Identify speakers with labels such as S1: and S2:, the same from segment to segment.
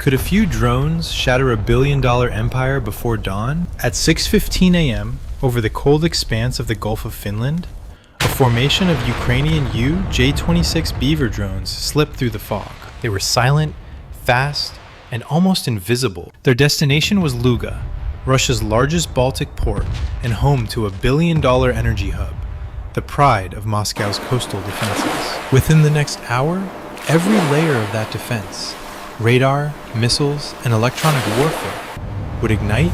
S1: Could a few drones shatter a billion-dollar empire before dawn? At 6:15 a.m., over the cold expanse of the Gulf of Finland, a formation of Ukrainian UJ26 Beaver drones slipped through the fog. They were silent, fast, and almost invisible. Their destination was Luga, Russia's largest Baltic port and home to a billion-dollar energy hub, the pride of Moscow's coastal defenses. Within the next hour, every layer of that defense, radar, missiles, and electronic warfare, would ignite,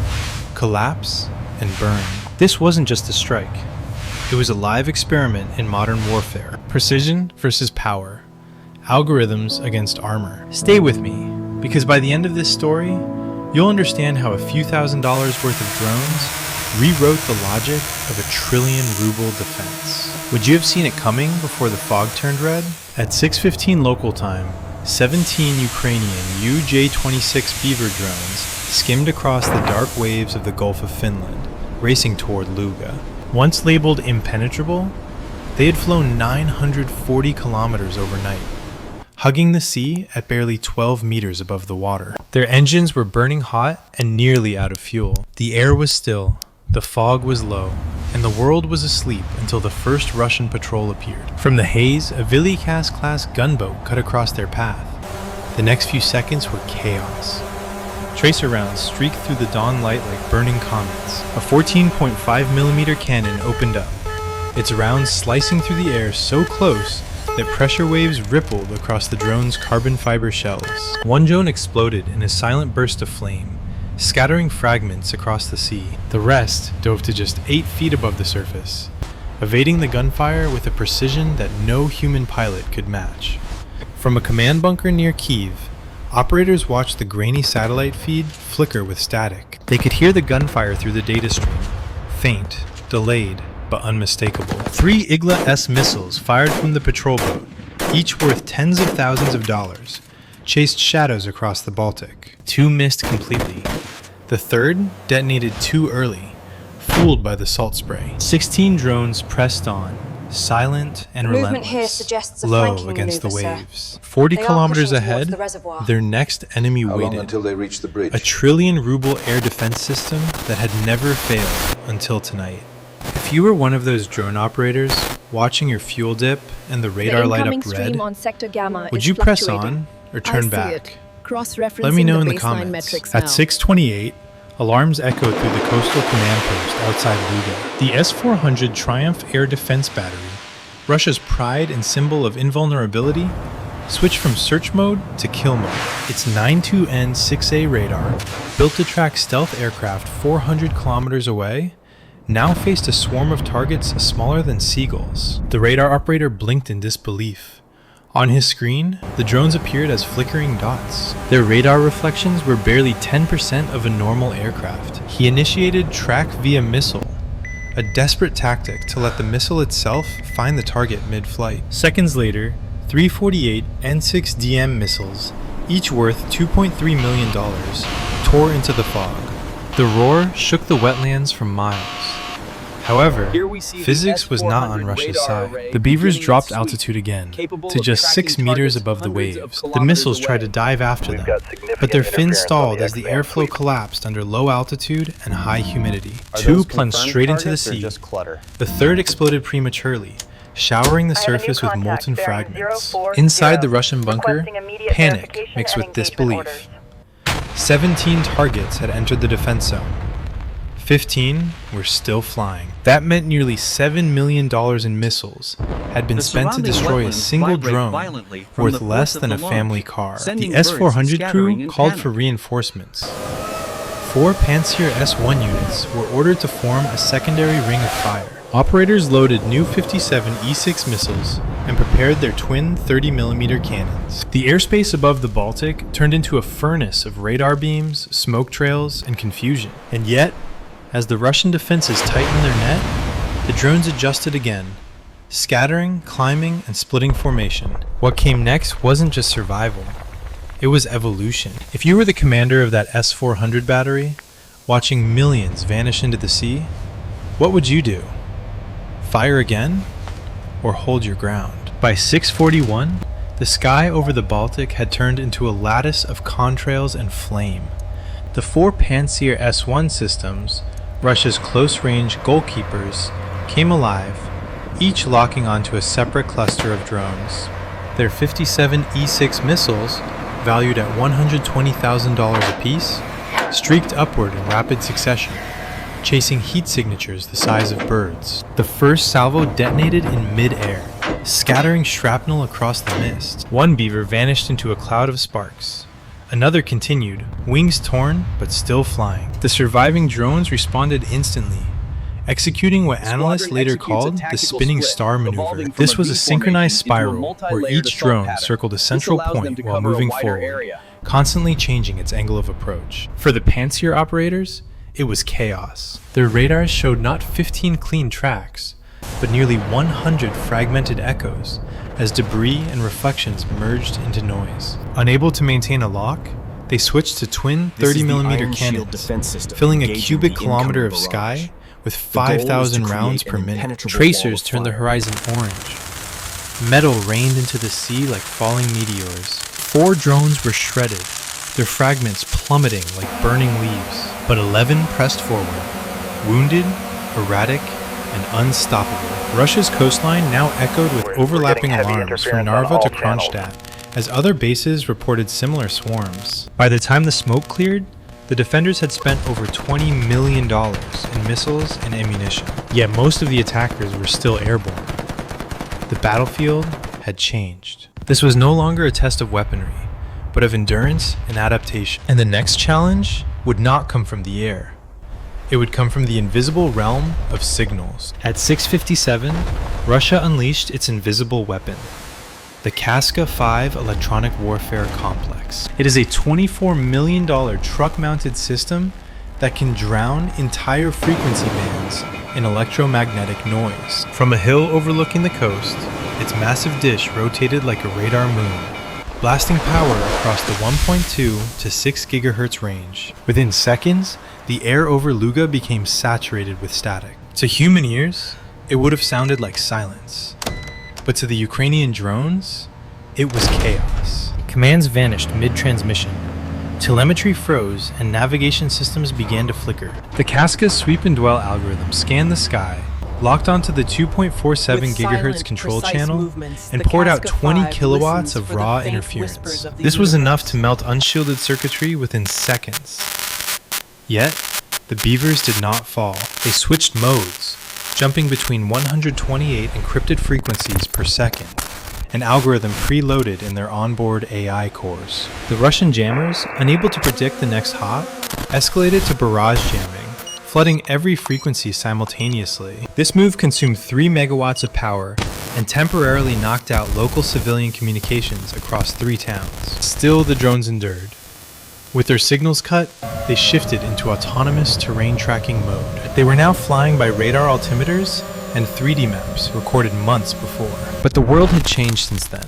S1: collapse, and burn. This wasn't just a strike. It was a live experiment in modern warfare. Precision versus power. Algorithms against armor. Stay with me, because by the end of this story, you'll understand how a few $1,000s worth of drones rewrote the logic of a trillion-ruble defense. Would you have seen it coming before the fog turned red? At 6:15 local time, 17 Ukrainian UJ26 Beaver drones skimmed across the dark waves of the Gulf of Finland, racing toward Luga. Once labeled impenetrable, they had flown 940 kilometers overnight, hugging the sea at barely 12 meters above the water. Their engines were burning hot and nearly out of fuel. The air was still, the fog was low, and the world was asleep until the first Russian patrol appeared. From the haze, a Velikas-class gunboat cut across their path. The next few seconds were chaos. Tracer rounds streaked through the dawn light like burning comets. A 14.5mm cannon opened up, its rounds slicing through the air so close that pressure waves rippled across the drone's carbon fiber shells. One drone exploded in a silent burst of flame, scattering fragments across the sea. The rest dove to just 8 feet above the surface, evading the gunfire with a precision that no human pilot could match. From a command bunker near Kyiv, operators watched the grainy satellite feed flicker with static. They could hear the gunfire through the data stream, faint, delayed, but unmistakable. 3 Igla-S missiles fired from the patrol boat, each worth tens of thousands of dollars, chased shadows across the Baltic. 2 missed completely. The third detonated too early, fooled by the salt spray. 16 drones pressed on, silent and relentless, low against the waves. 40 kilometers ahead, their next enemy waited.
S2: Until they reached the bridge?
S1: A trillion-ruble air defense system that had never failed until tonight. If you were one of those drone operators, watching your fuel dip and the radar light up red, would you press on or turn back? Let me know in the comments. At 6:28, alarms echoed through the coastal command post outside Luga. The S-400 Triumph Air Defense Battery, Russia's pride and symbol of invulnerability, switched from search mode to kill mode. Its 92N-6A radar, built to track stealth aircraft 400 kilometers away, now faced a swarm of targets smaller than seagulls. The radar operator blinked in disbelief. On his screen, the drones appeared as flickering dots. Their radar reflections were barely 10% of a normal aircraft. He initiated track via missile, a desperate tactic to let the missile itself find the target mid-flight. Seconds later, 348 N6DM missiles, each worth $2.3 million, tore into the fog. The roar shook the wetlands for miles. However, physics was not on Russia's side. The Beavers dropped altitude again, to just 6 meters above the waves. The missiles tried to dive after them, but their fins stalled as the airflow collapsed under low altitude and high humidity. 2 plunged straight into the sea. The third exploded prematurely, showering the surface with molten fragments. Inside the Russian bunker, panic mixed with disbelief. 17 targets had entered the defense zone. 15 were still flying. That meant nearly $7 million in missiles had been spent to destroy a single drone worth less than a family car. The S-400 crew called for reinforcements. 4 Pantsir S-1 units were ordered to form a secondary ring of fire. Operators loaded new 57 E-6 missiles and prepared their twin 30mm cannons. The airspace above the Baltic turned into a furnace of radar beams, smoke trails, and confusion. And yet, as the Russian defenses tightened their net, the drones adjusted again, scattering, climbing, and splitting formation. What came next wasn't just survival, it was evolution. If you were the commander of that S-400 battery, watching millions vanish into the sea, what would you do? Fire again? Or hold your ground? By 6:41, The sky over the Baltic had turned into a lattice of contrails and flame. The 4 Pantsir S-1 systems, Russia's close-range goalkeepers, came alive, each locking onto a separate cluster of drones. Their 57 E-6 missiles, valued at $120,000 apiece, streaked upward in rapid succession, chasing heat signatures the size of birds. The first salvo detonated in mid-air, scattering shrapnel across the mist. One Beaver vanished into a cloud of sparks. Another continued, wings torn but still flying. The surviving drones responded instantly, executing what analysts later called the spinning star maneuver. This was a synchronized spiral where each drone circled a central point while moving forward, constantly changing its angle of approach. For the Pantsir operators, it was chaos. Their radars showed not 15 clean tracks, but nearly 100 fragmented echoes as debris and reflections merged into noise. Unable to maintain a lock, they switched to twin 30mm cannons, filling a cubic kilometer of sky with 5,000 rounds per minute. Tracers turned the horizon orange. Metal rained into the sea like falling meteors. 4 drones were shredded, their fragments plummeting like burning leaves. But 11 pressed forward, wounded, erratic, and unstoppable. Russia's coastline now echoed with overlapping alarms from Narva to Kronstadt, as other bases reported similar swarms. By the time the smoke cleared, the defenders had spent over $20 million in missiles and ammunition. Yet most of the attackers were still airborne. The battlefield had changed. This was no longer a test of weaponry, but of endurance and adaptation. And the next challenge would not come from the air. It would come from the invisible realm of signals. At 6:57, Russia unleashed its invisible weapon, the Kaska-5 electronic warfare complex. It is a $24 million truck-mounted system that can drown entire frequency bands in electromagnetic noise. From a hill overlooking the coast, its massive dish rotated like a radar moon, blasting power across the 1.2 to 6 gigahertz range. Within seconds, the air over Luga became saturated with static. To human ears, it would have sounded like silence. But to the Ukrainian drones, it was chaos. Commands vanished mid-transmission. Telemetry froze and navigation systems began to flicker. The Kaska's sweep and dwell algorithm scanned the sky, locked onto the 2.47 gigahertz control channel, and poured out 20 kilowatts of raw interference. This was enough to melt unshielded circuitry within seconds. Yet, the Beavers did not fall. They switched modes, jumping between 128 encrypted frequencies per second, an algorithm preloaded in their onboard AI cores. The Russian jammers, unable to predict the next hop, escalated to barrage jamming, flooding every frequency simultaneously. This move consumed 3 megawatts of power and temporarily knocked out local civilian communications across 3 towns. Still, the drones endured. With their signals cut, they shifted into autonomous terrain tracking mode. They were now flying by radar altimeters and 3D maps recorded months before. But the world had changed since then.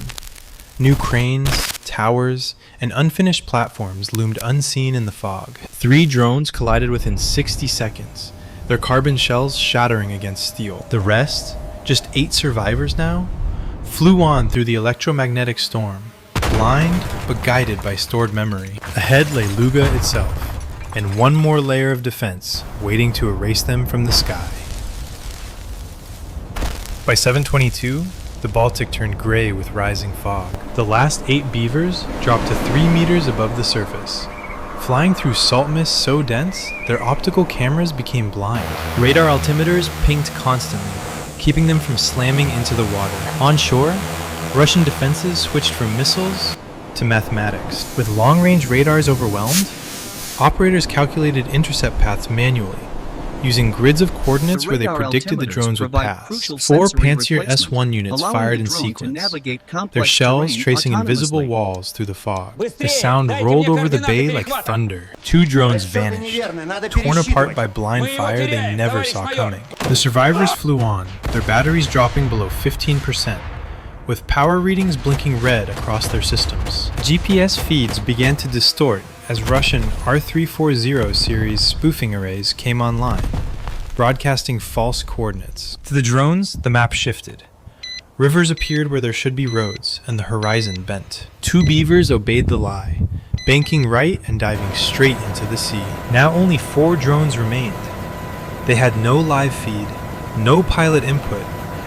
S1: New cranes, towers, and unfinished platforms loomed unseen in the fog. 3 drones collided within 60 seconds, their carbon shells shattering against steel. The rest, just 8 survivors now, flew on through the electromagnetic storm, blind but guided by stored memory. Ahead lay Luga itself, and one more layer of defense waiting to erase them from the sky. By 7:22, the Baltic turned gray with rising fog. The last 8 Beavers dropped to 3 meters above the surface. Flying through salt mist so dense, their optical cameras became blind. Radar altimeters pinged constantly, keeping them from slamming into the water. On shore, Russian defenses switched from missiles to mathematics. With long-range radars overwhelmed, operators calculated intercept paths manually, using grids of coordinates where they predicted the drones would pass. 4 Pantsir S-1 units fired in sequence, their shells tracing invisible walls through the fog. The sound rolled over the bay like thunder. 2 drones vanished, torn apart by blind fire they never saw coming. The survivors flew on, their batteries dropping below 15%, with power readings blinking red across their systems. GPS feeds began to distort as Russian R340 series spoofing arrays came online, broadcasting false coordinates. To the drones, the map shifted. Rivers appeared where there should be roads, and the horizon bent. Two beavers obeyed the lie, banking right and diving straight into the sea. Now only 4 drones remained. They had no live feed, no pilot input,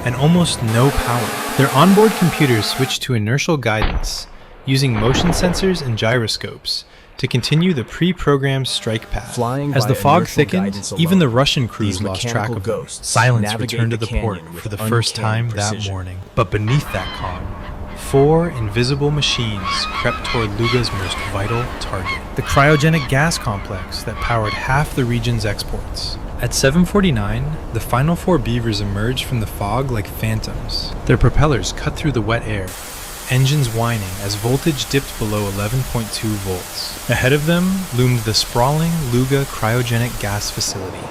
S1: and almost no power. Their onboard computers switched to inertial guidance, using motion sensors and gyroscopes to continue the pre-programmed strike path. As the fog thickened, even the Russian crews lost track of them. Silence returned to the port for the first time that morning. But beneath that calm, 4 invisible machines crept toward Luga's most vital target, the cryogenic gas complex that powered half the region's exports. At 7:49, the final 4 beavers emerged from the fog like phantoms. Their propellers cut through the wet air, engines whining as voltage dipped below 11.2 volts. Ahead of them loomed the sprawling Luga cryogenic gas facility.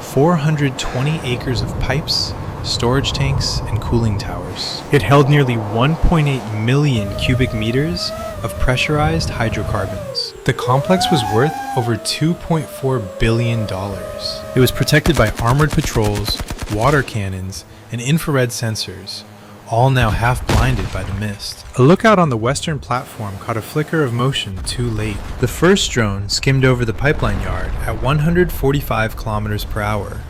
S1: 420 acres of pipes, storage tanks, and cooling towers. It held nearly 1.8 million cubic meters of pressurized hydrocarbons. The complex was worth over $2.4 billion. It was protected by armored patrols, water cannons, and infrared sensors, all now half blinded by the mist. A lookout on the western platform caught a flicker of motion too late. The first drone skimmed over the pipeline yard at 145 kilometers per hour,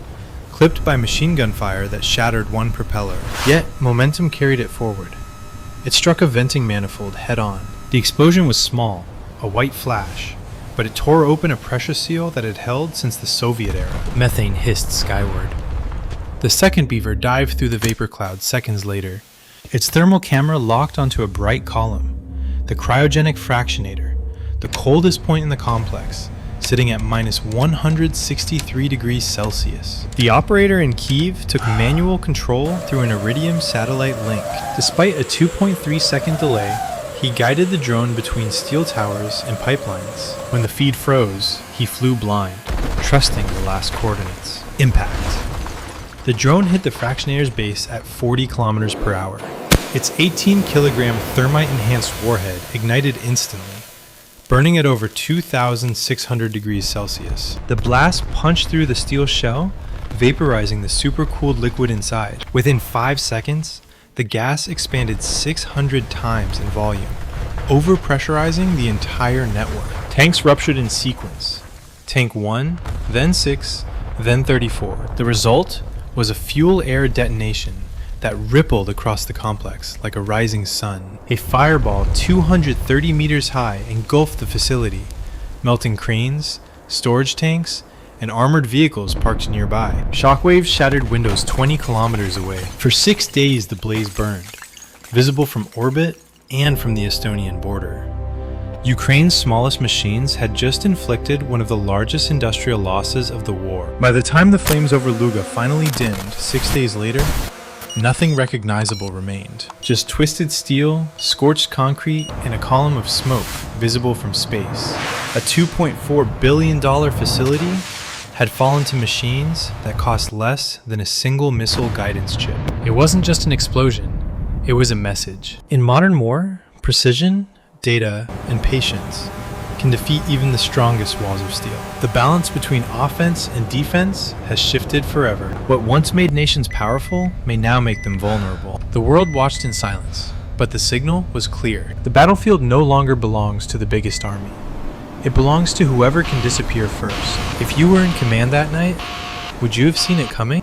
S1: clipped by machine gun fire that shattered one propeller. Yet, momentum carried it forward. It struck a venting manifold head-on. The explosion was small, a white flash, but it tore open a pressure seal that had held since the Soviet era. Methane hissed skyward. The second beaver dived through the vapor cloud seconds later. Its thermal camera locked onto a bright column, the cryogenic fractionator, the coldest point in the complex, sitting at minus 163 degrees Celsius. The operator in Kyiv took manual control through an Iridium satellite link. Despite a 2.3-second delay, he guided the drone between steel towers and pipelines. When the feed froze, he flew blind, trusting the last coordinates. Impact. The drone hit the fractionator's base at 40 kilometers per hour. Its 18-kilogram thermite-enhanced warhead ignited instantly, burning at over 2,600 degrees Celsius. The blast punched through the steel shell, vaporizing the supercooled liquid inside. Within 5 seconds, the gas expanded 600 times in volume, overpressurizing the entire network. Tanks ruptured in sequence. Tank 1, then 6, then 34. The result was a fuel-air detonation that rippled across the complex like a rising sun. A fireball 230 meters high engulfed the facility, melting cranes, storage tanks, and armored vehicles parked nearby. Shockwaves shattered windows 20 kilometers away. For 6 days the blaze burned, visible from orbit and from the Estonian border. Ukraine's smallest machines had just inflicted one of the largest industrial losses of the war. By the time the flames over Luga finally dimmed 6 days later, nothing recognizable remained. Just twisted steel, scorched concrete, and a column of smoke visible from space. A $2.4 billion facility had fallen to machines that cost less than a single missile guidance chip. It wasn't just an explosion, it was a message. In modern war, precision, data, and patience can defeat even the strongest walls of steel. The balance between offense and defense has shifted forever. What once made nations powerful may now make them vulnerable. The world watched in silence, but the signal was clear. The battlefield no longer belongs to the biggest army. It belongs to whoever can disappear first. If you were in command that night, would you have seen it coming?